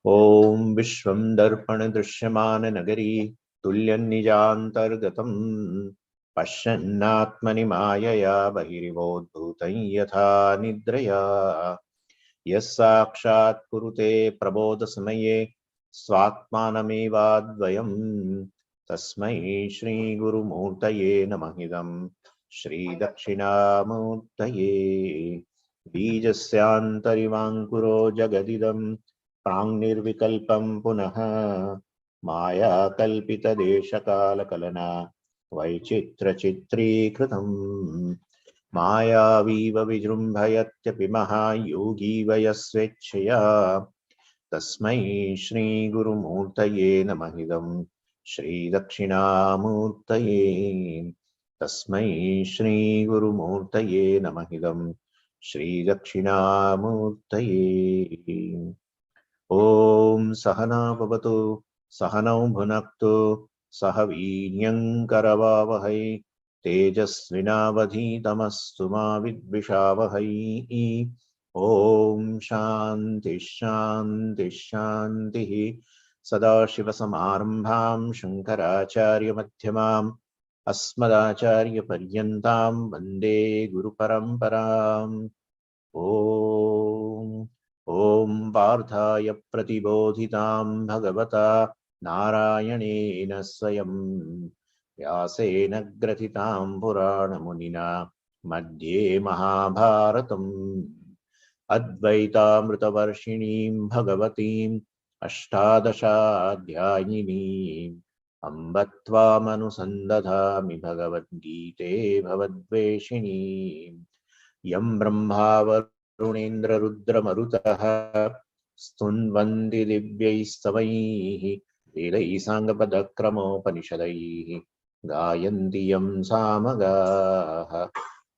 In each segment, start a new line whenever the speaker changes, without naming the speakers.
Om Vishwam Darpan Drishyamana Nagari Tulyan Nijantargatam Pashyannatmani Mayaya Bahiribodhutan Yatha Nidraya Yasakshat Kurute Prabodha Samaye Swatmanamevadvayam Tasmai Shri Guru Murtaye Namahidam Shri Dakshinamurtaye Bijasyantarivangkuro Jagadidam Prangniर्विकल्पं पुनः माया कल्पित देशकाल कलना वैचित्रचित्रीकृतम् मायावीव विजृम्भयत्यपि महायोगी वयस्वेच्छया तस्मै श्रीगुरुमूर्तये नमः इदं श्रीदक्षिणामूर्तये तस्मै श्रीगुरुमूर्तये नमः इदं श्रीदक्षिणामूर्तये Om Sahana Bhavatu Sahanau Bhunaktu Sahavīnyam Karavāvahai Tejasvinavadhitamastu ma vidvishavahai Om Shanti Shanti Shanti Sadashiva Samarambham Shankaracharya Madhyamam Asmadacharya Paryantam Vande Guru Paramparam Om Om Parthaaya Pratibodhitam Bhagavata Narayanena Swayam Vyasena Gratitam Purana Munina Madhye Mahabharatam Advaita Mritavarshinim Bhagavatim Ashtadasha Adhyayinim Ambatva Manusandadhami Bhagavad Gite Bhavadveshinim Yam Brahma Runendra Rudra Marutaha Stunvandi Divyaistavaihi Vedai Sangapadakrammo Panishadaihi Gayanti Yam Samagaha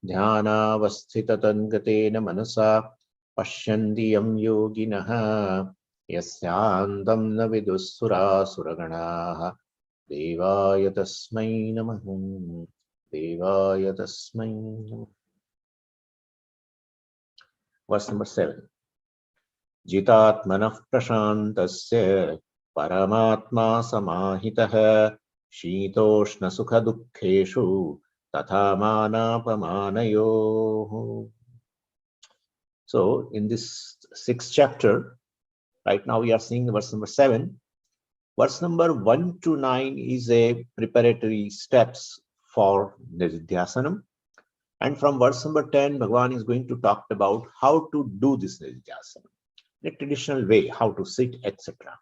Dhyanavasthitatan Gatena Manasa Pashyanti Yam Yoginaha Yasyantam na Vidussura Suraganaha Devaya Tasmai Namah Devaya Tasmai Namah. Verse number 7. Jitatmanah prashantasya paramatma samahitah shitoshna sukha dukkheshu tatha manapamanayoh. So in this 6th chapter, right now we are seeing verse number 7. Verse number 1 to 9 is a preparatory steps for Nididhyasanam. And from verse number 10, Bhagavan is going to talk about how to do this Nididhyasana in a traditional way, how to sit, etc.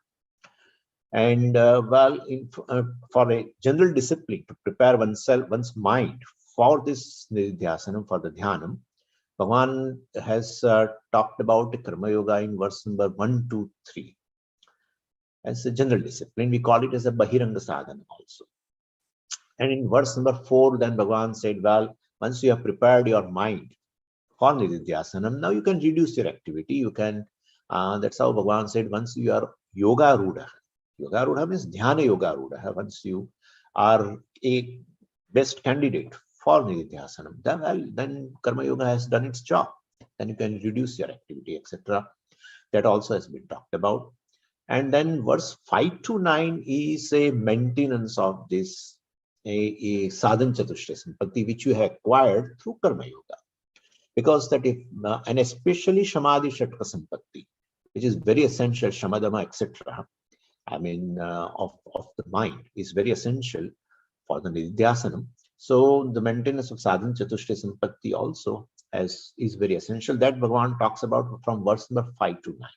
And for a general discipline to prepare oneself, one's mind for this Nididhyasana, for the Dhyanam, Bhagavan has talked about the Karma Yoga in verse number 1, 2, 3. As a general discipline, we call it as a Bahiranga sadhana also. And in verse number 4, then Bhagavan said, well, once you have prepared your mind for Nididhyasanam, now you can reduce your activity. You can, that's how Bhagavan said, once you are Yoga Rudha. Yoga Rudha means Dhyana Yoga Rudha. Once you are a best candidate for Nididhyasanam, then Karma Yoga has done its job. Then you can reduce your activity, etc. That also has been talked about. And then verse 5 to 9 is a maintenance of this a sadhana chatushtaya sampatti which you have acquired through Karma Yoga. Because that if, and especially Shamadhi Shatka sampatti, which is very essential, Shamadama, etc. I mean, of the mind is very essential for the Nididhyasanam. So the maintenance of sadhana chatushtaya sampatti also is very essential. That Bhagavan talks about from verse number 5 to 9.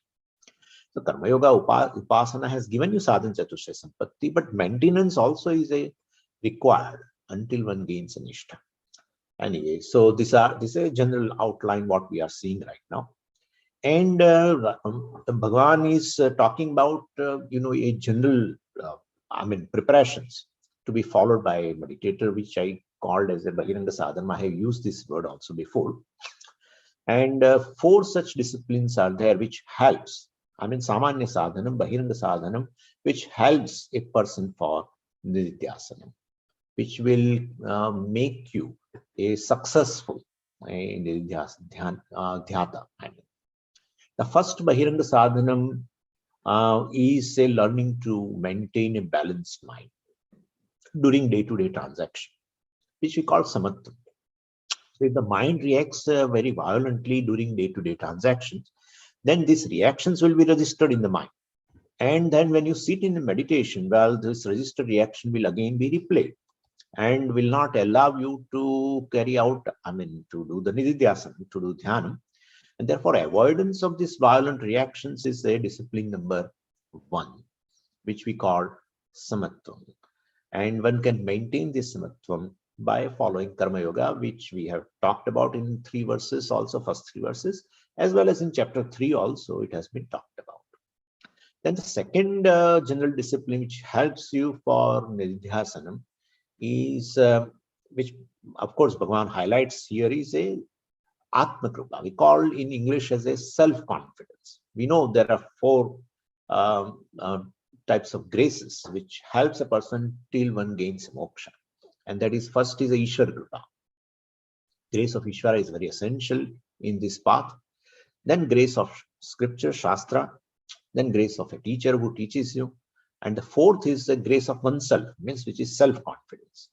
So Karma Yoga Upasana has given you sadhana chatushtaya sampatti, but maintenance also is a required until one gains a nishtha. Anyway, so this is a general outline what we are seeing right now. And Bhagavan is talking about a general preparations to be followed by a meditator, which I called as a Bahiranga sadhana. I have used this word also before. And 4 such disciplines are there which helps. Samanya sadhanam, Bahiranga sadhanam, which helps a person for Nididhyasanam, which will make you a successful dhyata. The first Bahiranga sadhanam is say learning to maintain a balanced mind during day-to-day transaction, which we call samatva. So if the mind reacts very violently during day-to-day transactions, then these reactions will be registered in the mind. And then when you sit in meditation, well, this registered reaction will again be replayed and will not allow you to carry out, to do the nididhyasana, to do dhyanam. And therefore, avoidance of these violent reactions is a discipline number 1, which we call samatvam. And one can maintain this samatvam by following karma yoga, which we have talked about in 3 verses, also first 3 verses, as well as in chapter 3 also it has been talked about. Then the second general discipline which helps you for nididhyasana is, which of course Bhagavan highlights here, is a atma kripa. We call in English as a self-confidence. We know there are 4 types of graces which helps a person till one gains moksha. And that is, first is a Ishvara kripa. Grace of Ishvara is very essential in this path. Then grace of scripture, shastra. Then grace of a teacher who teaches you. And the 4th is the grace of oneself, means which is self-confidence.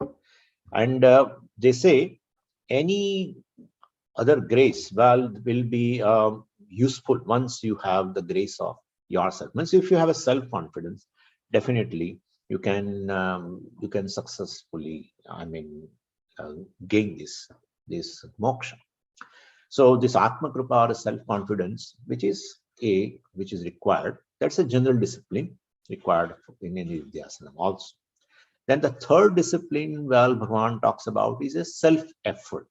And they say any other grace, well, will be useful once you have the grace of yourself. Means if you have a self-confidence, definitely you can successfully gain this moksha. So this atma kripa or self-confidence, which is required, that's a general discipline required in nididhyasana also. Then the third discipline, well, Bhagavan talks about is a self-effort.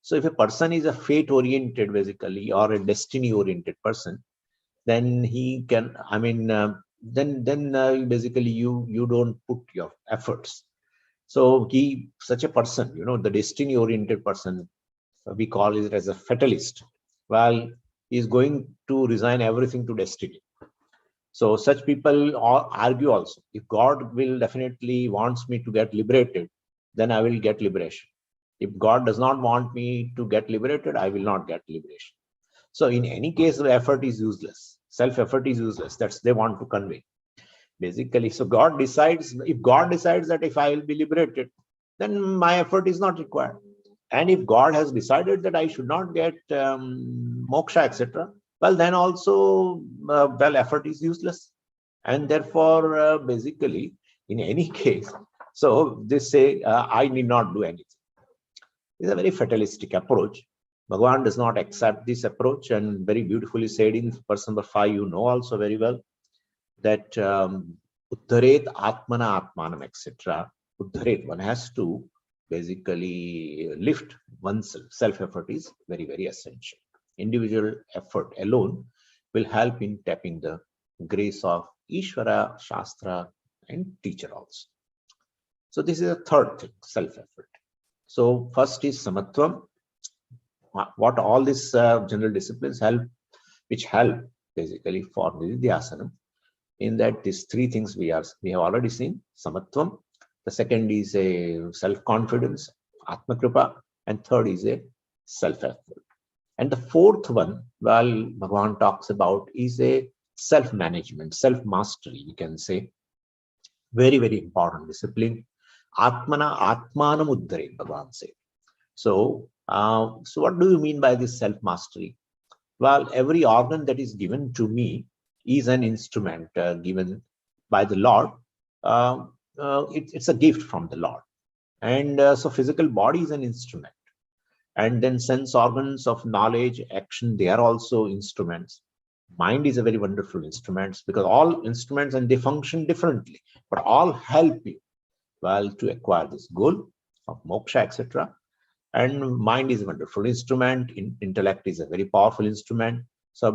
So if a person is a fate-oriented basically, or a destiny-oriented person, then he can, basically you don't put your efforts. So such a person, the destiny-oriented person, we call it as a fatalist. Well, he is going to resign everything to destiny. So such people argue also, if God will definitely wants me to get liberated, then I will get liberation. If God does not want me to get liberated, I will not get liberation. So in any case, the effort is useless. Self-effort is useless. That's they want to convey. Basically, so God decides, if God decides that if I will be liberated, then my effort is not required. And if God has decided that I should not get moksha, etc., well, then also, effort is useless. And therefore, basically, in any case, so they say, I need not do anything. It's a very fatalistic approach. Bhagavan does not accept this approach, and very beautifully said in verse number 5, you know also very well, that uddharet atmana atmanam, etc. Uddharet, one has to basically lift oneself. Self-effort is very, very essential. Individual effort alone will help in tapping the grace of Ishvara, Shastra, and teacher also. So this is a third thing, self-effort. So first is samatvam. What all these general disciplines help, which help basically for nididhyasana, in that these 3 things we have already seen. Samatvam. The second is a self-confidence, atma kripa, and third is a self-effort. And the 4th one, well, Bhagavan talks about is a self-management, self-mastery, you can say. Very, very important discipline. Atmana atmanam uddhare, Bhagavan said. So what do you mean by this self-mastery? Well, every organ that is given to me is an instrument given by the Lord. It's a gift from the Lord. And so physical body is an instrument. And then sense organs of knowledge, action, they are also instruments. Mind is a very wonderful instrument, because all instruments, and they function differently, but all help you, well, to acquire this goal of moksha, etc. And mind is a wonderful instrument. Intellect is a very powerful instrument. So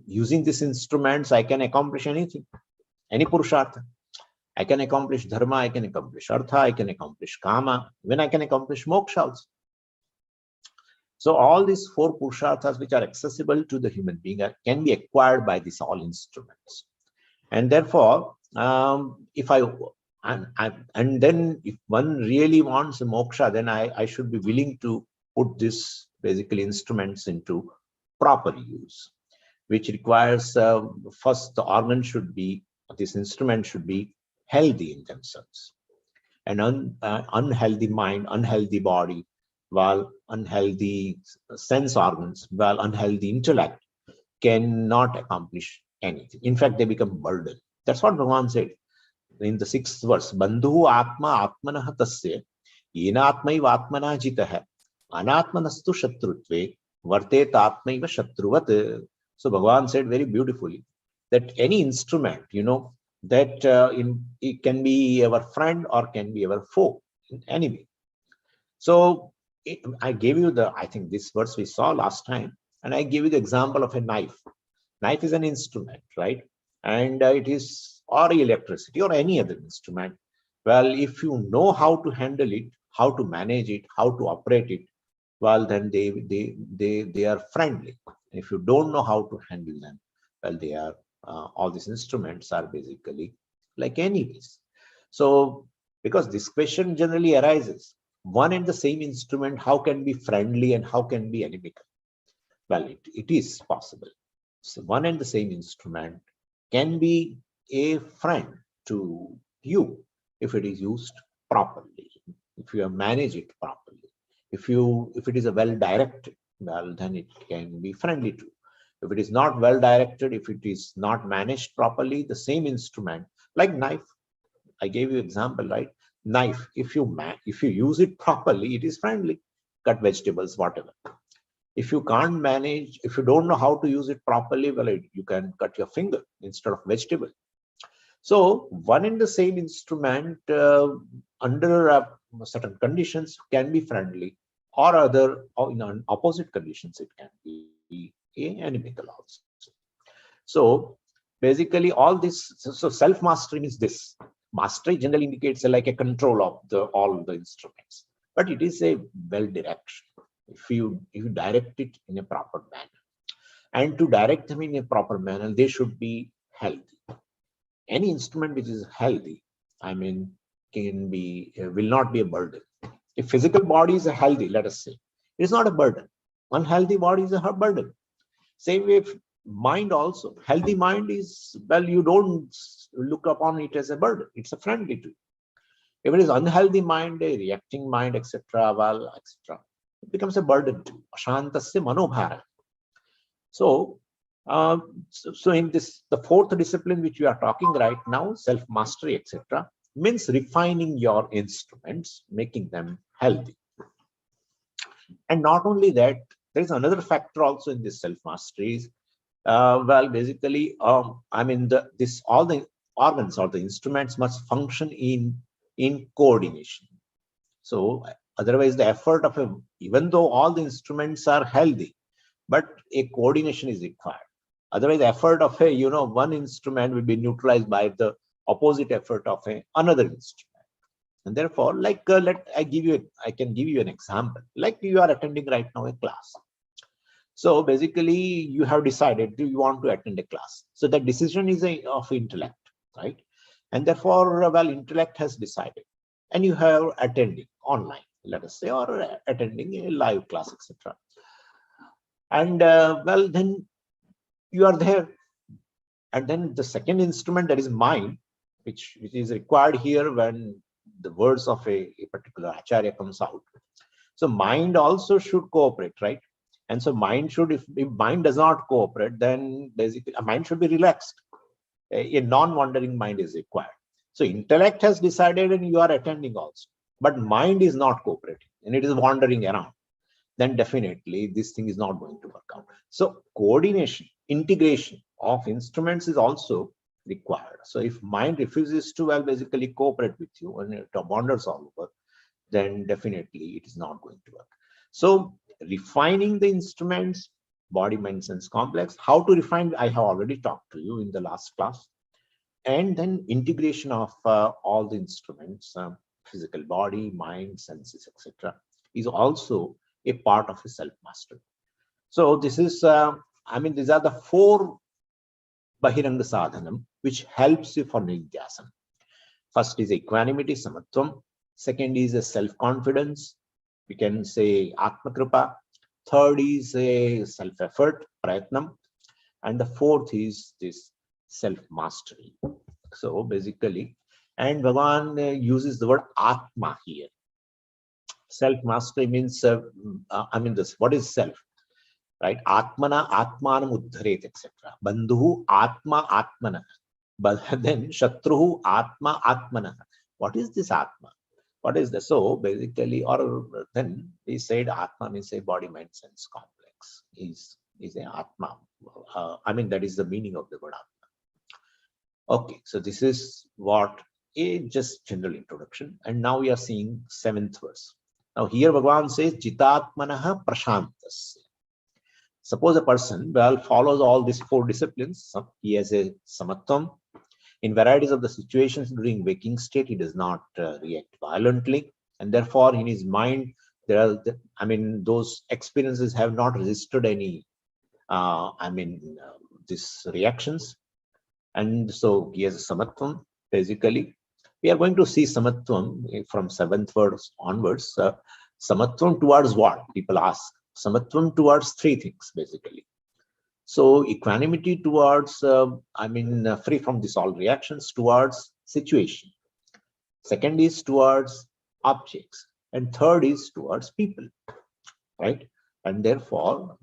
using these instruments, I can accomplish anything, any purushartha. I can accomplish dharma, I can accomplish artha, I can accomplish kama, even I can accomplish moksha also. So all these 4 purusharthas which are accessible to the human being can be acquired by these all instruments. And therefore, if one really wants a moksha, then I should be willing to put this basically instruments into proper use. which requires first the organ should be, this instrument should be healthy in themselves. An unhealthy mind, unhealthy body, while unhealthy sense organs, while unhealthy intellect cannot accomplish anything. In fact, they become burden. That's what Bhagavan said in the 6th verse. Bandhu atma atmanah tasya yenatmaiva atmana jitah anatmanastu shatrutve vartet atmaiva shatruvat. So Bhagavan said very beautifully that any instrument, that it can be our friend or can be our foe in any way. So I gave you I think this verse we saw last time, and I gave you the example of a knife. Knife is an instrument, right? And it is, or electricity or any other instrument. Well, if you know how to handle it, how to manage it, how to operate it, well, then they are friendly. If you don't know how to handle them, well, they are all these instruments are basically like enemies. So because this question generally arises, one and the same instrument, how can be friendly and how can be inimical? Well, it is possible. So one and the same instrument can be a friend to you if it is used properly, if you manage it properly. If it is a well directed, well, then it can be friendly to you. If it is not well directed, if it is not managed properly, the same instrument, like knife, I gave you example, right? Knife, if you use it properly, it is friendly. Cut vegetables, whatever. If you can't manage, if you don't know how to use it properly, well, you can cut your finger instead of vegetable. So one and the same instrument under certain conditions can be friendly, or in opposite conditions it can be inimical also. So basically all this, so self-mastery means this. Mastery generally indicates like a control of all the instruments, but it is a well direction. If you direct it in a proper manner, and to direct them in a proper manner, they should be healthy. Any instrument which is healthy, I mean, will not be a burden. If physical body is healthy, let us say, it is not a burden. Unhealthy body is a burden. Same way, if mind also, healthy mind is, well, you don't look upon it as a burden. It's a friendly to you. If it is unhealthy mind, a reacting mind, etc., well, etc., it becomes a burden to you. Ashantasya manobhara. So in this, the fourth discipline which we are talking right now, self-mastery, etc., means refining your instruments, making them healthy. And not only that, there is another factor also in this self-mastery. Well, basically, I mean, all the organs or the instruments must function in coordination. So otherwise, the effort of even though all the instruments are healthy, but a coordination is required. Otherwise, the effort of one instrument will be neutralized by the opposite effort of another instrument. And therefore, like I can give you an example. Like you are attending right now a class. So basically, you have decided, do you want to attend a class? So that decision is of intellect, right? And therefore, well, intellect has decided, and you have attending online, let us say, or attending a live class, etc. And well, then you are there. And then the second instrument, that is mind, which is required here when the words of a particular acharya comes out. So mind also should cooperate, right? And so mind should, if mind does not cooperate, then basically a mind should be relaxed. A non-wandering mind is required. So intellect has decided and you are attending also, but mind is not cooperating and it is wandering around. Then definitely this thing is not going to work out. So coordination, integration of instruments is also required. So if mind refuses to, well, basically cooperate with you and it wanders all over, then definitely it is not going to work. So refining the instruments, body, mind, sense complex, how to refine, I have already talked to you in the last class. And then integration of all the instruments, physical body, mind, senses, etc., is also a part of a self-mastery. So this is, I mean, these are the 4 Bahiranga sadhanam, which helps you for nidhyasana. First is equanimity, samatvam. Second is a self-confidence. We can say atma kripa. Third is a self-effort, prayatnam. And the fourth is this self-mastery. So basically, and Bhagavan uses the word atma here. Self-mastery means, what is self? Right? Atmana atmanam uddharet, etc. Bandhuhu atma atmana. But then shatruhu atma atmana. What is this atma? What is this? So basically, or then we said atma means a body, mind, sense complex. Is an atma. That is the meaning of the word atma. Okay, so this is what a just general introduction. And now we are seeing 7th verse. Now here Bhagavan says jitatmanaha prashantasya. Suppose a person follows all these 4 disciplines. He has a samatvam. In varieties of the situations during waking state, he does not react violently, and therefore in his mind there are those experiences have not resisted any these reactions, and so he has a samatvam. Basically, we are going to see samatvam from 7th verse onwards. Samatvam towards what? People ask. Samatvam towards 3 things basically. So equanimity towards, free from this all reactions towards situation. Second is towards objects, and third is towards people, right? And therefore,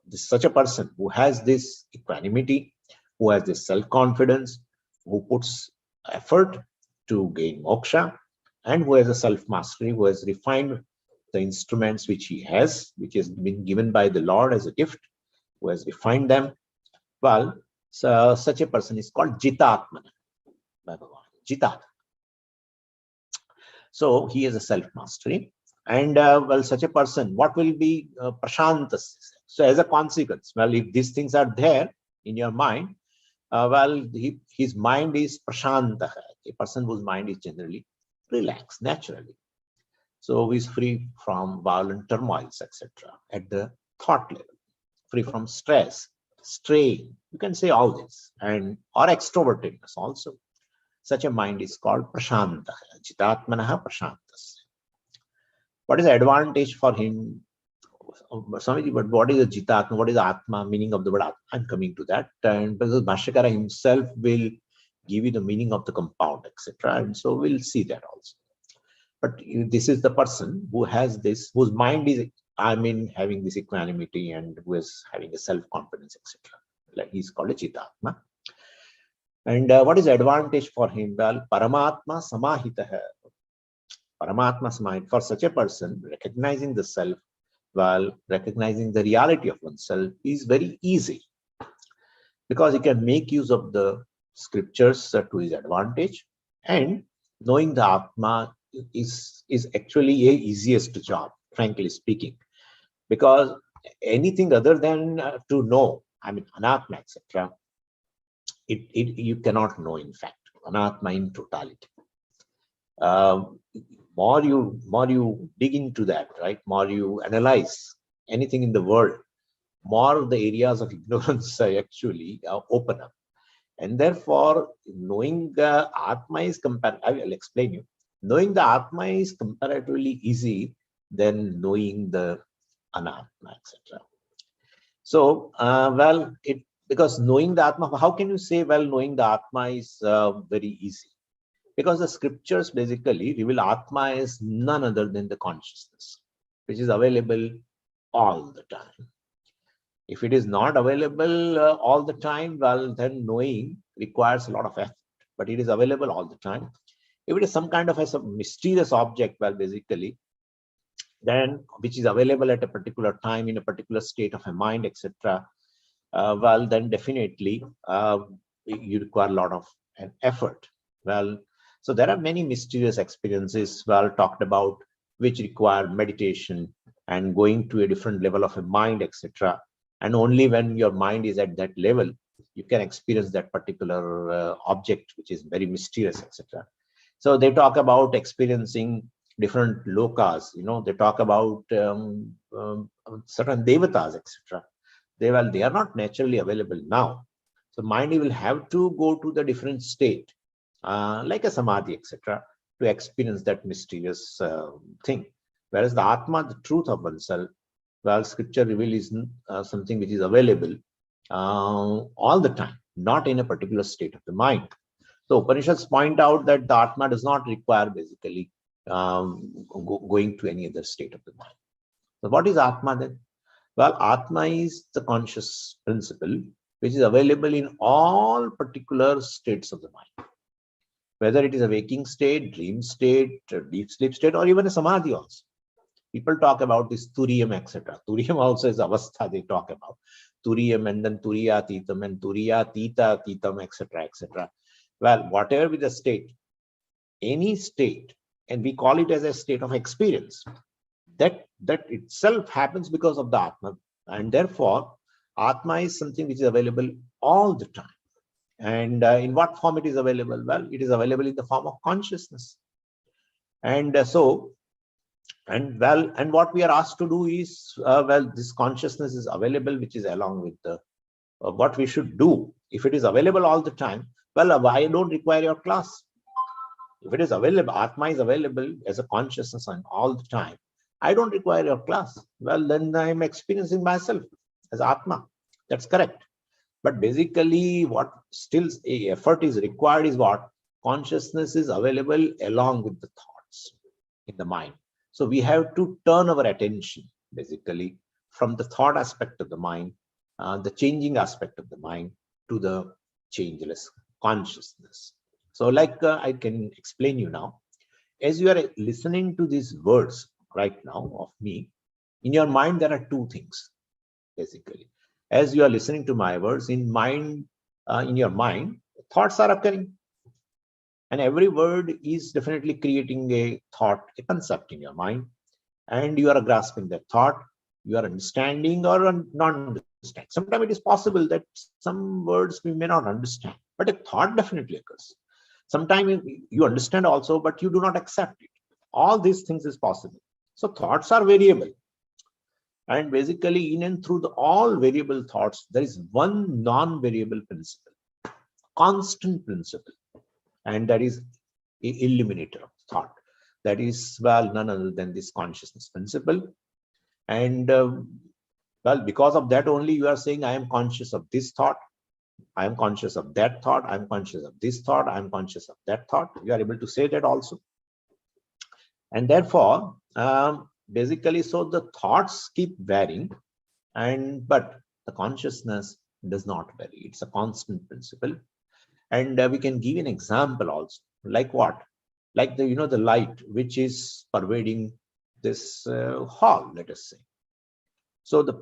such a person who has this equanimity, who has this self-confidence, who puts effort to gain moksha, and who has a self-mastery, who has refined the instruments which he has, which has been given by the Lord as a gift, who has refined them, so such a person is called jitatman by Bhagavan. Jitatman. So he has a self-mastery, and such a person, what will be prashantas? So as a consequence, if these things are there in your mind, his mind is prashanta, a person whose mind is generally relaxed naturally. So he is free from violent turmoils, etc. at the thought level, free from stress, strain, you can say all this, and or extrovertedness also. Such a mind is called prashanta, jitatmanaha prashantas. What is the advantage for him? Swamiji, but what is a jitatma? What is atma? Meaning of the word atma? I'm coming to that, and because Bhashyakara himself will give you the meaning of the compound, etc. And so we'll see that also. But this is the person who has this, whose mind is, having this equanimity, and who is having a self-confidence, etc. Like he's called a jitatma. And what is the advantage for him? Well, paramatma samahitaha. Paramatma samahita. For such a person, recognizing the self, recognizing the reality of oneself is very easy, because he can make use of the scriptures to his advantage, and knowing the atma is actually a easiest job, frankly speaking, because anything other than to know, anatma, etc., you cannot know, in fact, anatma in totality. More you dig into that, right? More you analyze anything in the world, more the areas of ignorance actually open up. And therefore, knowing the atma is I will explain you. Knowing the atma is comparatively easy than knowing the anatma, etc. So, because knowing the atma, how can you say, knowing the atma is very easy? Because the scriptures basically reveal atma is none other than the consciousness, which is available all the time. If it is not available all the time, then knowing requires a lot of effort, but it is available all the time. If it is some kind of a mysterious object, basically, then which is available at a particular time in a particular state of a mind, etc., then definitely you require a lot of effort. So there are many mysterious experiences talked about, which require meditation and going to a different level of a mind, etc. And only when your mind is at that level, you can experience that particular object, which is very mysterious, etc. So they talk about experiencing different lokas, they talk about certain devatas, etc. They are not naturally available now. So mind will have to go to the different state, like a samadhi, etc., to experience that mysterious thing. Whereas the atma, the truth of oneself, scripture reveals is something which is available all the time, not in a particular state of the mind. So Upanishads point out that the Atma does not require basically going to any other state of the mind. So what is Atma then? Well, Atma is the conscious principle which is available in all particular states of the mind, whether it is a waking state, dream state, deep sleep state, or even a samadhi also. People talk about this turiyam, etc. Turiyam also is avastha they talk about. Turiyam and then turiyatitam and turiyatita, etc., etc. Well, whatever be the state, any state, and we call it as a state of experience, that itself happens because of the Atma. And therefore, Atma is something which is available all the time. And in what form it is available? Well, it is available in the form of consciousness. And and what we are asked to do is, this consciousness is available, which is along with the what we should do. If it is available all the time, well, I don't require your class. If it is available, Atma is available as a consciousness all the time, I don't require your class. Well, then I am experiencing myself as Atma. That's correct. But basically, what still effort is required is what? Consciousness is available along with the thoughts in the mind. So we have to turn our attention basically from the thought aspect of the mind, the changing aspect of the mind, to the changeless consciousness. So like I can explain you now, as you are listening to these words right now of me, in your mind there are two things basically. As you are listening to my words, in your mind, thoughts are occurring, and every word is definitely creating a thought, a concept in your mind, and you are grasping that thought, you are understanding or not understanding. Sometimes it is possible that some words we may not understand, but a thought definitely occurs. Sometimes you understand also, but you do not accept it. All these things is possible. So thoughts are variable. And basically, in and through all variable thoughts, there is one non-variable principle, constant principle, and that is the illuminator of thought. That is, well, none other than this consciousness principle. And well, because of that only you are saying, I am conscious of this thought, I am conscious of that thought, I am conscious of this thought, I am conscious of that thought. You are able to say that also. And therefore, basically, so the thoughts keep varying, but the consciousness does not vary. It's a constant principle. And we can give an example also. Like what? Like the light which is pervading this hall, let us say. So the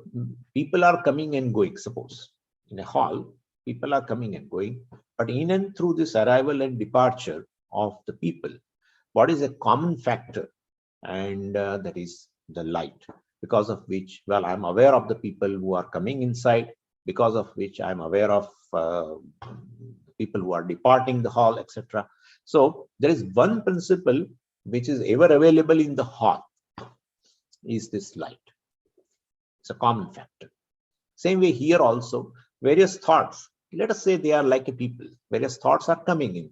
people are coming and going. Suppose in a hall, people are coming and going, but in and through this arrival and departure of the people, what is a common factor? And that is the light, because of which, well, I'm aware of the people who are coming inside, because of which I'm aware of people who are departing the hall, etc. So there is one principle which is ever available in the hall, is this light. It's a common factor. Same way here also, various thoughts, let us say they are like a people, various thoughts are coming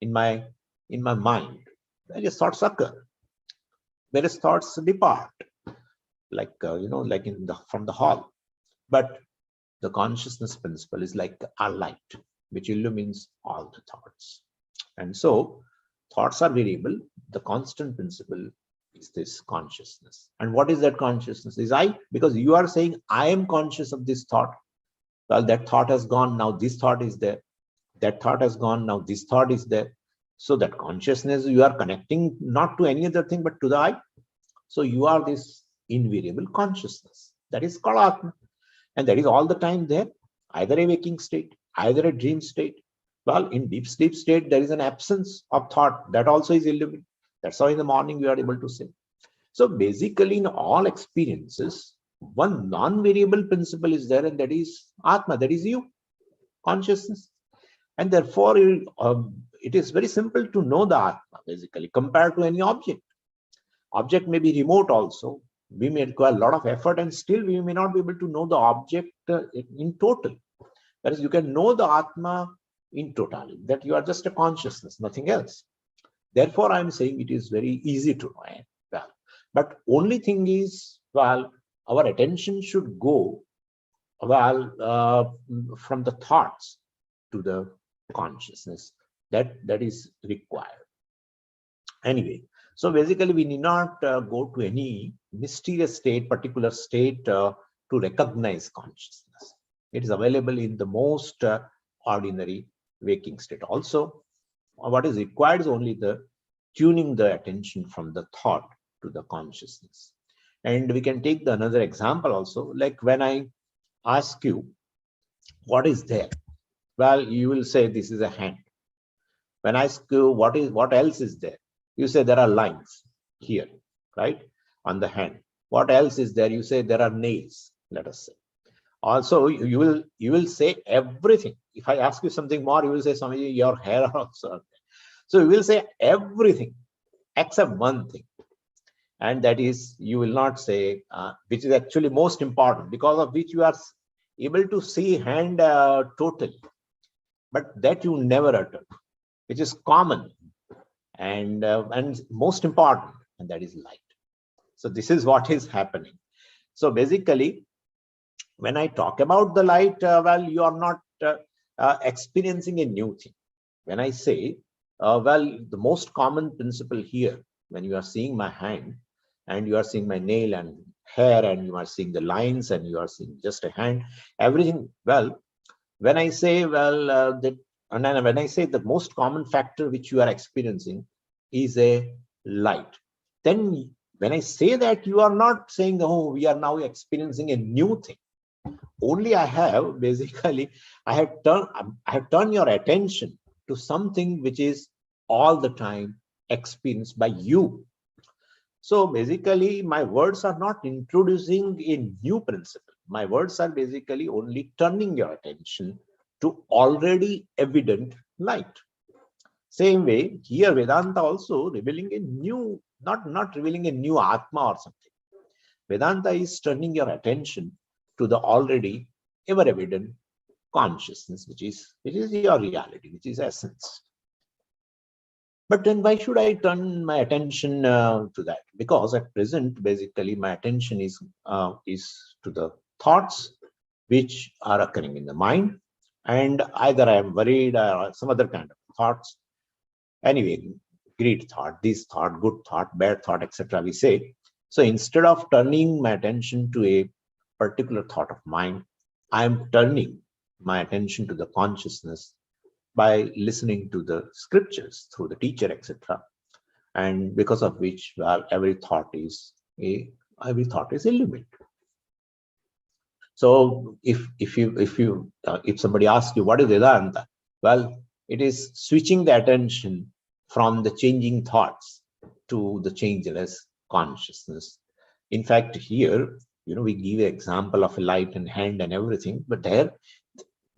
in my mind, various thoughts occur, various thoughts depart, like like from the hall. But the consciousness principle is like a light which illumines all the thoughts. And so thoughts are variable. The constant principle is this consciousness. And what is that consciousness? Is I, because you are saying I am conscious of this thought. Well, that thought has gone, now this thought is there. That thought has gone, now this thought is there. So that consciousness, you are connecting not to any other thing but to the I. So you are this invariable consciousness. That is called Atma. And that is all the time there, either a waking state, either a dream state. Well, in deep sleep state, there is an absence of thought. That also is illuminated. That's how in the morning we are able to say. So basically, in all experiences, one non-variable principle is there, and that is Atma, that is you, consciousness. And therefore, it is very simple to know the Atma, basically, compared to any object. Object may be remote also. We may require a lot of effort, and still we may not be able to know the object in total. Whereas you can know the Atma in totality, that you are just a consciousness, nothing else. Therefore, I am saying it is very easy to know. Well, but only thing is, well, our attention should go Well, from the thoughts to the consciousness, that is required. Anyway, so basically we need not go to any mysterious state, particular state to recognize consciousness. It is available in the most ordinary waking state. Also, what is required is only the tuning the attention from the thought to the consciousness. And we can take another example also, like when I ask you, what is there? Well, you will say this is a hand. When I ask you what else is there, you say there are lines here, right, on the hand. What else is there? You say there are nails, let us say. Also, you will say everything. If I ask you something more, you will say something, your hair also. So you will say everything except one thing, and that is you will not say, which is actually most important, because of which you are able to see hand totally, but that you never utter, which is common and most important, and that is light. So this is what is happening. So basically, when I talk about the light, well, you are not experiencing a new thing. When I say, well, the most common principle here, when you are seeing my hand and you are seeing my nail and hair and you are seeing the lines and you are seeing just a hand, everything, well, when I say, well, and then when I say the most common factor which you are experiencing is a light, then when I say that, you are not saying, oh, we are now experiencing a new thing. Only I have turned your attention to something which is all the time experienced by you. So basically, my words are not introducing a new principle. My words are basically only turning your attention to already evident light. Same way, here Vedanta also revealing a new, not revealing a new atma or something. Vedanta is turning your attention to the already ever evident consciousness, which is your reality, which is essence. But then why should I turn my attention to that? Because at present, basically, my attention is to the thoughts which are occurring in the mind, and either I am worried or some other kind of thoughts. Anyway, great thought, this thought, good thought, bad thought, etc. We say. So instead of turning my attention to a particular thought of mine, I am turning my attention to the consciousness by listening to the scriptures through the teacher, etc. And because of which, well, every thought is illuminated. So if somebody asks you what is Vedanta, well, it is switching the attention from the changing thoughts to the changeless consciousness. In fact, here, we give an example of a light and hand and everything, but there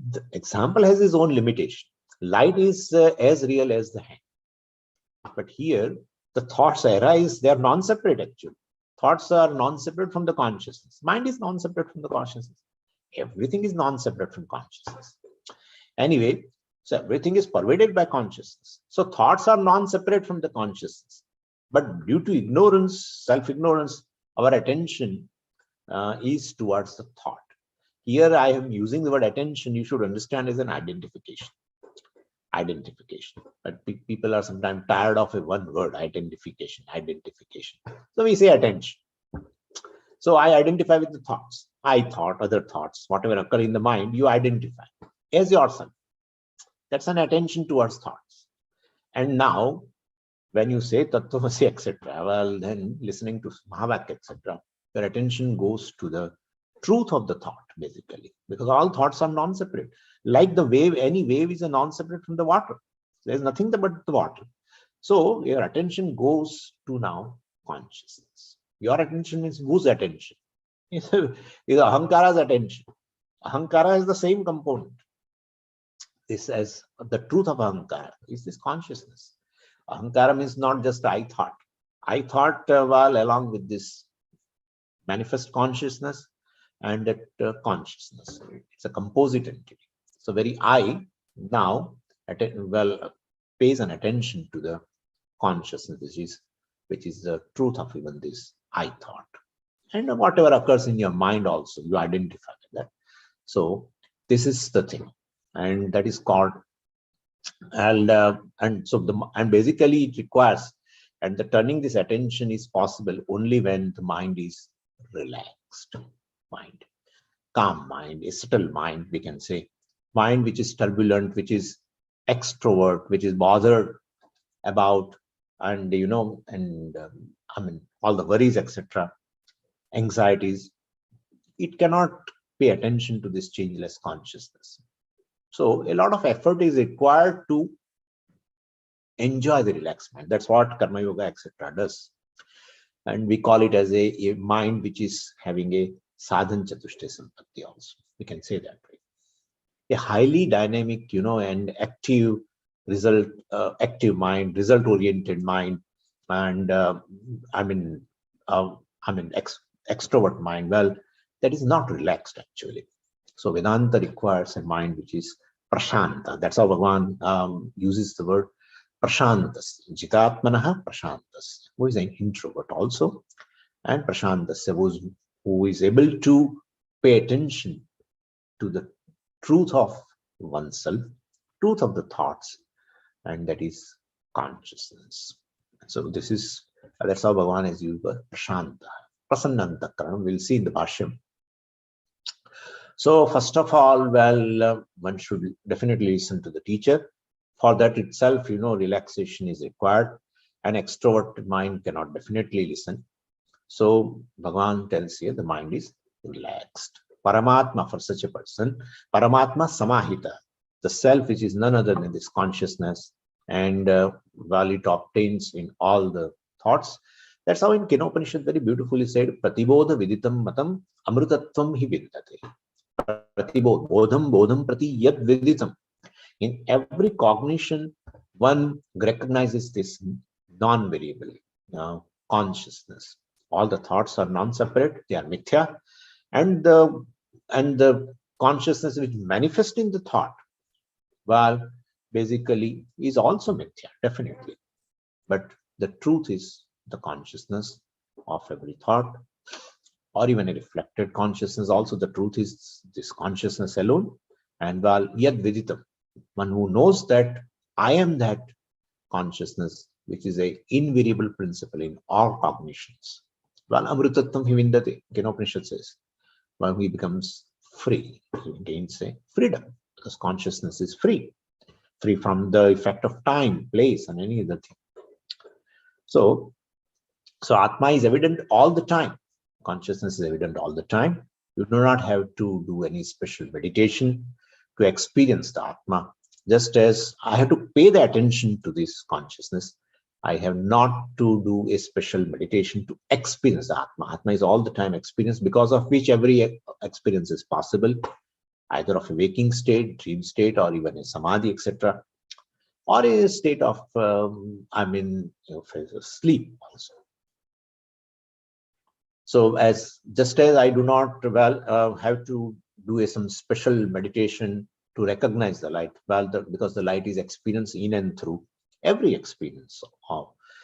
the example has its own limitation. Light is as real as the hand. But here, the thoughts arise, they are non-separate actually. Thoughts are non-separate from the consciousness. Mind is non-separate from the consciousness. Everything is non-separate from consciousness. Anyway, so everything is pervaded by consciousness. So thoughts are non-separate from the consciousness. But due to ignorance, self-ignorance, our attention is towards the thought. Here I am using the word attention, you should understand as an identification. But people are sometimes tired of a one word, identification. So we say attention. So I identify with the thoughts. I thought, other thoughts, whatever occur in the mind, you identify as yourself. That's an attention towards thoughts. And now, when you say Tattvamasi, etc., well, then listening to Mahavakya, etc., your attention goes to the truth of the thought, basically, because all thoughts are non-separate. Like the wave, any wave is a non-separate from the water. There's nothing but the water. So your attention goes to now consciousness. Your attention is whose attention? Is Ahankara's attention. Ahankara is the same component. This as the truth of Ahankara is this consciousness. Ahankara means not just I thought. I thought well, along with this manifest consciousness and that consciousness. It's a composite entity. So very I now pays an attention to the consciousness, which is the truth of even this I thought. And whatever occurs in your mind also, you identify with that. So this is the thing, and that is called, and basically it requires, and the turning this attention is possible only when the mind is relaxed mind, calm mind, a settled mind, we can say. Mind which is turbulent, which is extrovert, which is bothered about, and all the worries, etc., anxieties, it cannot pay attention to this changeless consciousness. So a lot of effort is required to enjoy the relaxed mind. That's what karma yoga, etc., does. And we call it as a mind which is having a sadhan chatushte sampatti also. We can say that way. A highly dynamic, and active active mind, result-oriented mind, and extrovert mind. Well, that is not relaxed actually. So Vedanta requires a mind which is prashanta. That's how Bhagavan uses the word prashantas. Jitatman prashantas, who is an introvert also, and prashantas, who is able to pay attention to the truth of oneself, truth of the thoughts, and that is consciousness. So that's how Bhagavan has used the prashanta, prasannanta karanam. We'll see in the Bhashyam. So first of all, well, one should definitely listen to the teacher. For that itself, relaxation is required. An extrovert mind cannot definitely listen. So Bhagavan tells here the mind is relaxed. Paramatma, for such a person, Paramatma samahita, the self which is none other than this consciousness, and while it obtains in all the thoughts. That's how in Kenopanishad very beautifully said, Pratibodha viditam matam amrutatvam hi vidate. Pratibodh, bodham prati yad viditam. In every cognition, one recognizes this non-variable consciousness. All the thoughts are non-separate, they are mithya, and the consciousness which manifests in the thought, well, basically is also mithya, definitely. But the truth is the consciousness of every thought, or even a reflected consciousness. Also, the truth is this consciousness alone. And while yad viditam, one who knows that I am that consciousness, which is a invariable principle in all cognitions. While amrutatvam hi vindate, Upanishad says, when he becomes free, he gains a freedom, because consciousness is free from the effect of time, place, and any other thing. So Atma is evident all the time. Consciousness is evident all the time. You do not have to do any special meditation to experience the Atma. Just as I have to pay the attention to this consciousness, I have not to do a special meditation to experience the Atma. Atma is all the time experienced, because of which every experience is possible, either of a waking state, dream state, or even a samadhi, etc., or a state of sleep also. So just as I do not have to do some special meditation to recognize the light, because the light is experienced in and through every experience.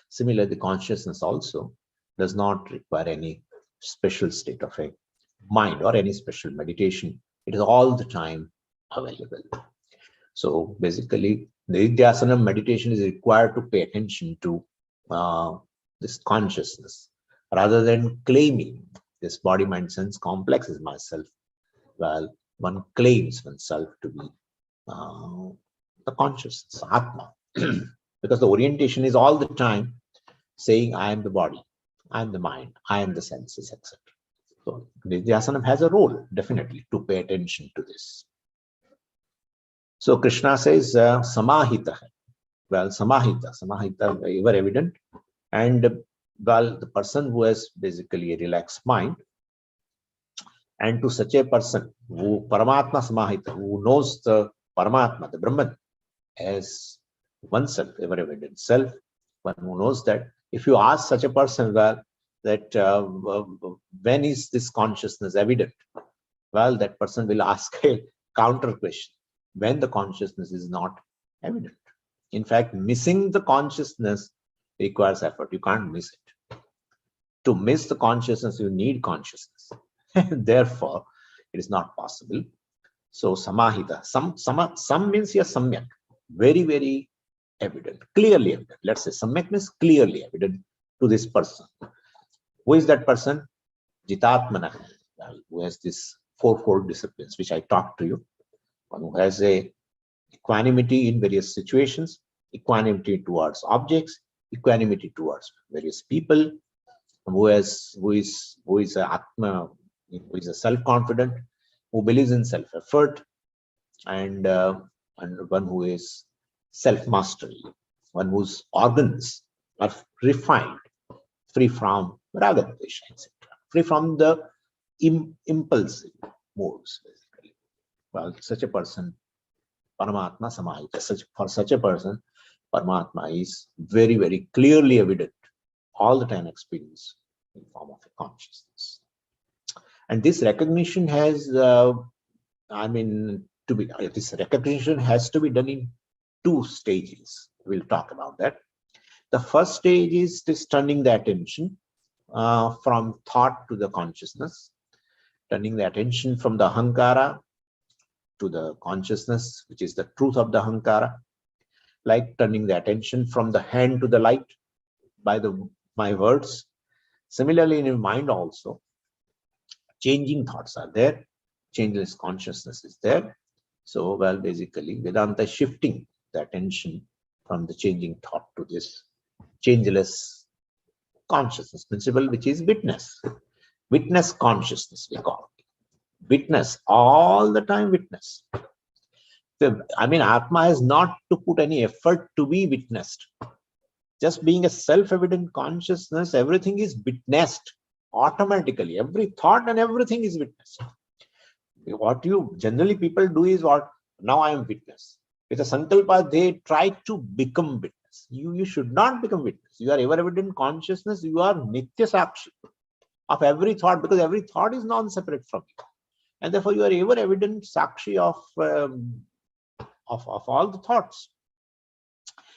Similarly, the consciousness also does not require any special state of a mind or any special meditation. It is all the time available. So basically, the Nidhyasana meditation is required to pay attention to this consciousness, rather than claiming this body, mind, sense complex is myself. Well, one claims oneself to be the consciousness, Atma, because the orientation is all the time saying, I am the body, I am the mind, I am the senses, etc. So Nidhyasana has a role, definitely, to pay attention to this. So Krishna says, samahita. Well, samahita, ever evident. And well, the person who has basically a relaxed mind, and to such a person who Paramatma samahita, who knows the Paramatma, the Brahman, as oneself, ever evident self, one who knows that, if you ask such a person, well, that when is this consciousness evident? Well, that person will ask a counter question: when the consciousness is not evident. In fact, missing the consciousness requires effort. You can't miss it. To miss the consciousness, you need consciousness. Therefore, it is not possible. So samahita, some means here samyak, very, very evident, clearly evident. Let's say samyak means clearly evident to this person. Who is that person? Jitatman, who has this fourfold disciplines, which I talked to you. One who has a equanimity in various situations, equanimity towards objects, equanimity towards various people, who is a atma, who is a self-confident, who believes in self-effort, and one who is self-mastery, one whose organs are refined, free from raga, etc., free from the impulsive modes, basically. Well, such a person, Paramatma Samahita, for such a person, Paramatma is very, very clearly evident all the time experience in form of a consciousness. And this recognition has, this recognition has to be done in two stages. We'll talk about that. The first stage is this turning the attention from thought to the consciousness, turning the attention from the ahankara to the consciousness, which is the truth of the ahankara, like turning the attention from the hand to the light by my words. Similarly, in your mind also, changing thoughts are there, changeless consciousness is there. So, well, basically, Vedanta is shifting the attention from the changing thought to this changeless consciousness principle, which is witness. Witness consciousness, we call it. Witness, all the time witness. Atma is not to put any effort to be witnessed. Just being a self-evident consciousness, everything is witnessed automatically. Every thought and everything is witnessed. What you generally people do is what? Now I am witness. With a sankalpa, they try to become witness. You should not become witness. You are ever-evident consciousness. You are nitya sakshi of every thought, because every thought is non-separate from you. And therefore, you are ever-evident sakshi of all the thoughts.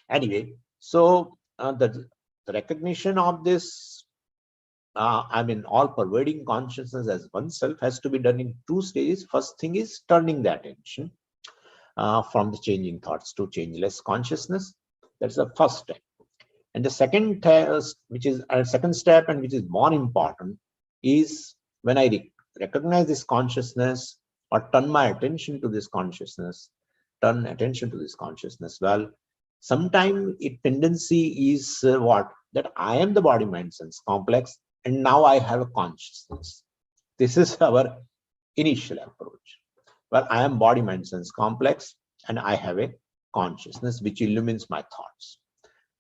Anyway, so the recognition of this, all pervading consciousness as oneself has to be done in two stages. First thing is turning the attention from the changing thoughts to changeless consciousness. That's the first step. And the second test, which is a second step and which is more important, is when I recognize this consciousness or turn my attention to this consciousness, well, sometimes its tendency is that I am the body, mind, sense complex, and now I have a consciousness. This is our initial approach. Well, I am body, mind, sense complex, and I have a consciousness which illumines my thoughts.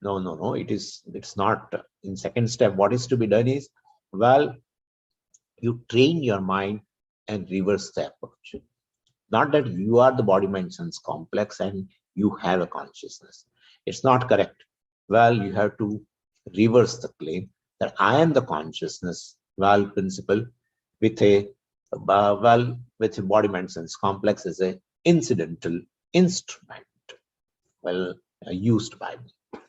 No, it's not. In second step, what is to be done is, well, you train your mind and reverse the approach. Not that you are the body, mind, sense complex and you have a consciousness. It's not correct. Well, you have to reverse the claim that I am the consciousness, well, principle with a body, mind, sense complex as a incidental instrument, well, used by me.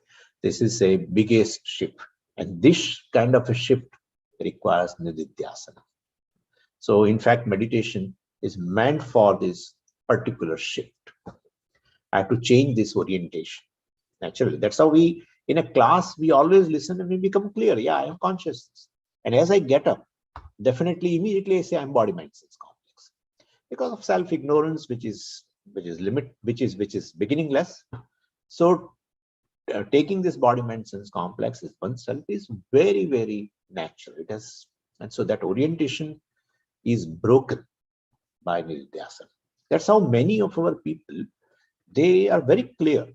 This is a biggest shift, and this kind of a shift requires nididhyasana. So, in fact, meditation is meant for this particular shift. I have to change this orientation. Naturally, that's how we, in a class, we always listen and we become clear. Yeah, I am consciousness. And as I get up, definitely, immediately I say I'm body, mind, sense complex, because of self-ignorance, which is beginningless. So, taking this body, mind, sense complex as oneself is very, very natural. It has, and so that orientation is broken by nididhyasana. That's how many of our people, they are very clear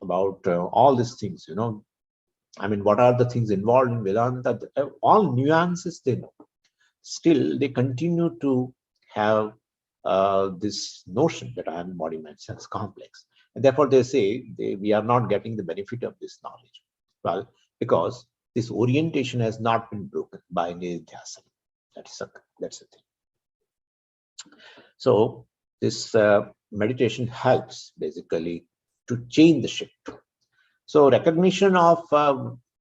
about all these things. What are the things involved in Vedanta? All nuances they know. Still, they continue to have this notion that I am body, mind, sense complex. And therefore, they say we are not getting the benefit of this knowledge. Well, because this orientation has not been broken by nididhyasana. That's the thing. So this meditation helps basically to change the shift. So recognition of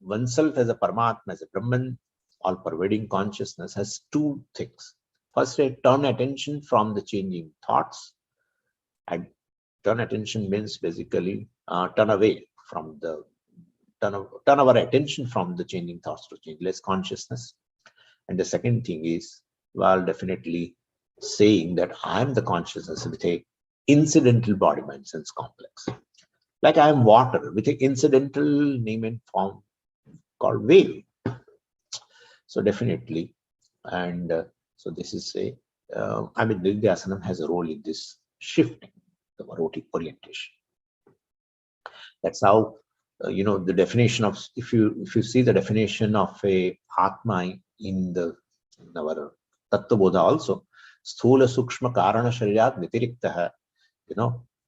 oneself as a Paramatma, as a Brahman, all-pervading consciousness has two things. First, turn attention from the changing thoughts And turn attention means basically turn our attention from the changing thoughts to changeless consciousness. And the second thing is, well, definitely saying that I am the consciousness with a incidental body mind sense complex. Like I am water with an incidental name and form called wave. So definitely, and so this is I mean, Nidhyasanam has a role in this shifting the erotic orientation. That's how the definition of, if you see the definition of a atma in our Tattva Bodha also, sthula sukshma karana sharirat vyatiriktah,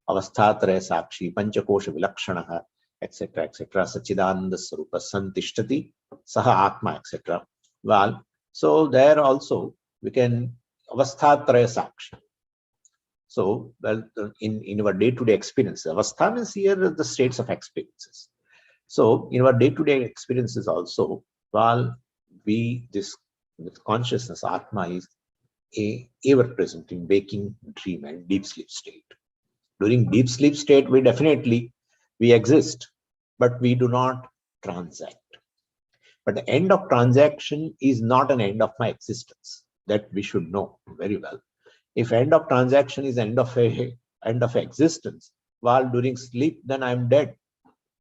avasthatraya sakshi panchakosha vilakshanaha, etc., etc., sachidananda sarupa santishtati saha atma, etc. Well, so there also we can avasthatraya sakshi. So, well, in our day-to-day experience, avastha means here the states of experiences. So, in our day-to-day experiences also, while this consciousness, atma, is ever present in waking, dream, and deep sleep state. During deep sleep state, we exist, but we do not transact. But the end of transaction is not an end of my existence. That we should know very well. If end of transaction is end of existence, while during sleep, then I'm dead.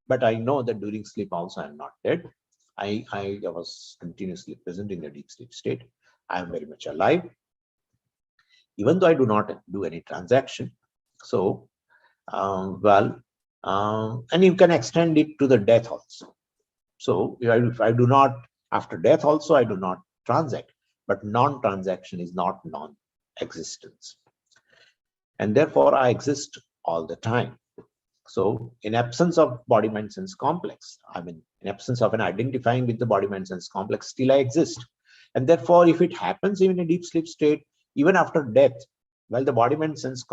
But I know that during sleep also I'm not dead. I was continuously present in a deep sleep state. I am very much alive, even though I do not do any transaction. So, and you can extend it to the death also. So, if I do not, after death also, I do not transact. But non-transaction is not non-existence. And therefore, I exist all the time. So, in absence of body, mind, sense complex, I mean, in absence of an identifying with the body, mind, sense complex, still I exist. And therefore, if it happens even in a deep sleep state, even after death, well, the body, mind, sense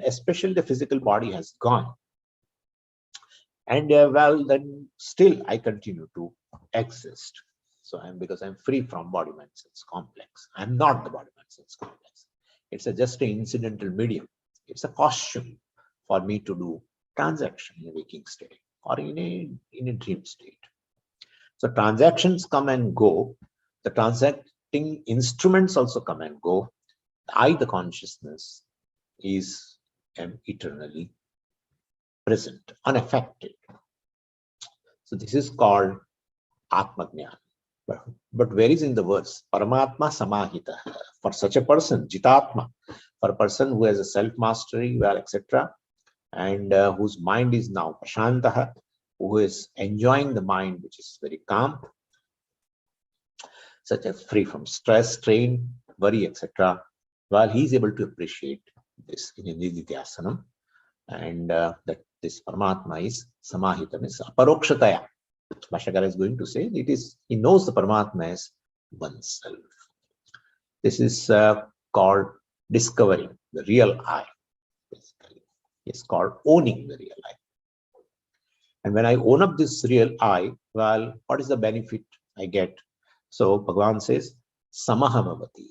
especially the physical body has gone. And well, then still I continue to exist. So because I'm free from body, mind, sense complex. I'm not the body, mind, sense complex. It's just an incidental medium. It's a costume for me to do transaction in a waking state or in a dream state. So transactions come and go. The transacting instruments also come and go. I, the consciousness, am eternally present, unaffected. So this is called atma jnana. But where is in the verse? Paramatma samahita. For such a person, jitatma, for a person who has a self-mastery, well, etc., and whose mind is now prashantaha, who is enjoying the mind, which is very calm, such as free from stress, strain, worry, etc., while he is able to appreciate this in a nididhyasanam, and that this Paramatma is samahita, means aparokshataya. Bhashyakara is going to say he knows the Paramatma as oneself. This is called discovering the real I, basically. It's called owning the real I. And when I own up this real I, well, what is the benefit I get? So Bhagavan says, samahamavati.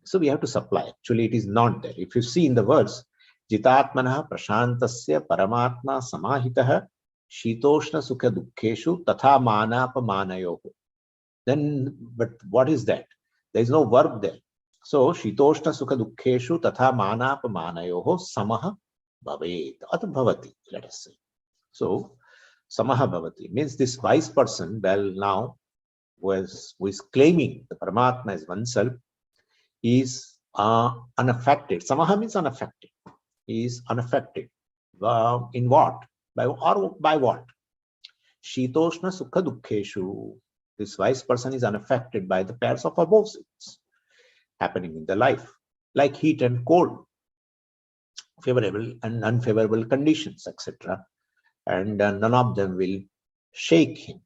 So we have to supply. Actually, it is not there. If you see in the words, jitatmanah prashantasya paramatma samahitah shitoshna sukha dukkheshu tatha manapamanayoh. Then, but what is that? There is no verb there. So, shitoshna sukha dukkheshu tatha manapamanayoh samaha bhavet at bhavati, let us say. So, samaha bhavati means this wise person, well, now, who is claiming the Paramatma as oneself, is unaffected. Samaha means unaffected. He is unaffected. In what? By what? Shitoshna sukha dukkheshu. This wise person is unaffected by the pairs of opposites happening in the life, like heat and cold, favorable and unfavorable conditions, etc. And none of them will shake him.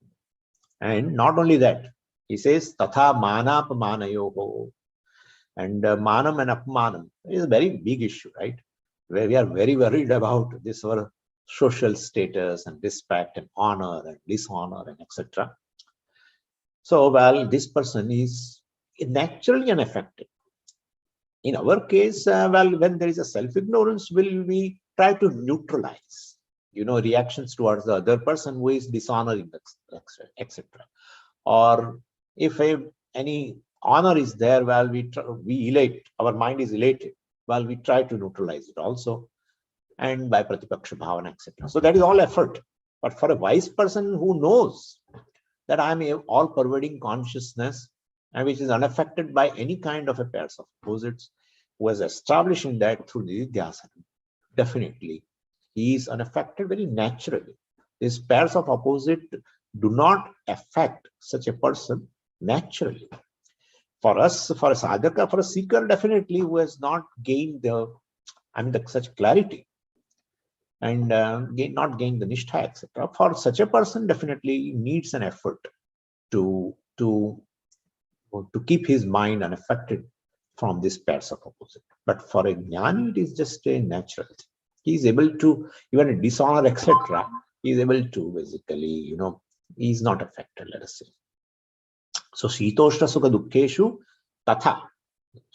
And not only that, he says, tatha manapamanayoho. And manam and apmanam is a very big issue, right? Where we are very worried about this our social status and respect and honor and dishonor and etc. So, well, this person is naturally unaffected In our case, well, when there is a self-ignorance, will we try to neutralize, reactions towards the other person who is dishonoring, etc. Or if any honor is there, well, we elate, our mind is elated, well, we try to neutralize it also, and by pratipaksha bhavana, etc. So that is all effort. But for a wise person who knows that I am a all-pervading consciousness and which is unaffected by any kind of a pairs of opposites, who is establishing that through nididhyasana, definitely he is unaffected very naturally. These pairs of opposite do not affect such a person naturally. For us, for a sadhaka, for a seeker, definitely who has not gained such clarity and not gained the nishtha, etc. For such a person, definitely needs an effort to keep his mind unaffected from these pairs of opposite. But for a jnani, it is just a natural thing. He is able to, even dishonor, etc. He is able to basically, he is not affected, let us say. So, shitoshna sukha dukkheshu tatha,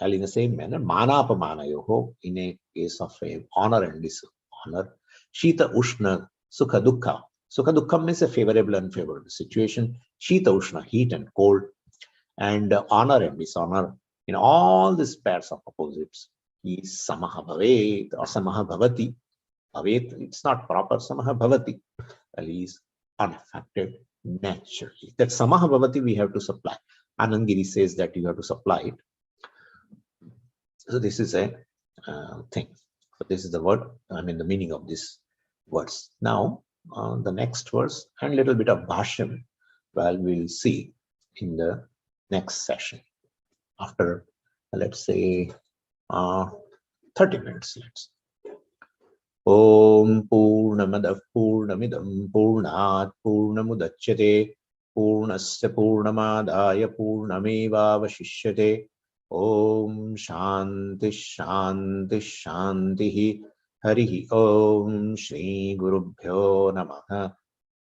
in the same manner, manapamana yoho, in a case of honor and dishonor, shita ushna sukha dukkha. Sukha dukkha means a favorable and unfavorable situation. Shita ushna, heat and cold, and honor and dishonor, in all these pairs of opposites, is samaha bhavet or samaha bhavati. Bhavet, it's not proper, samaha bhavati. Well, he is unaffected naturally. That samaha bhavati we have to supply. Anand Giri says that you have to supply it. So this is a thing. So this is the word, the meaning of this words. Now, the next verse and little bit of bhashyam, well, we'll see in the next session after, let's say, 30 minutes. Om Purnamadav Purnamidam Purnat Purnamudachyate Purnasya Purnamadaya Purnameva Vashishyate. Om Shanti Shanti Shanti Harihi Om Shri Gurubhyo Namaha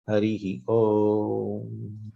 Harihi Om.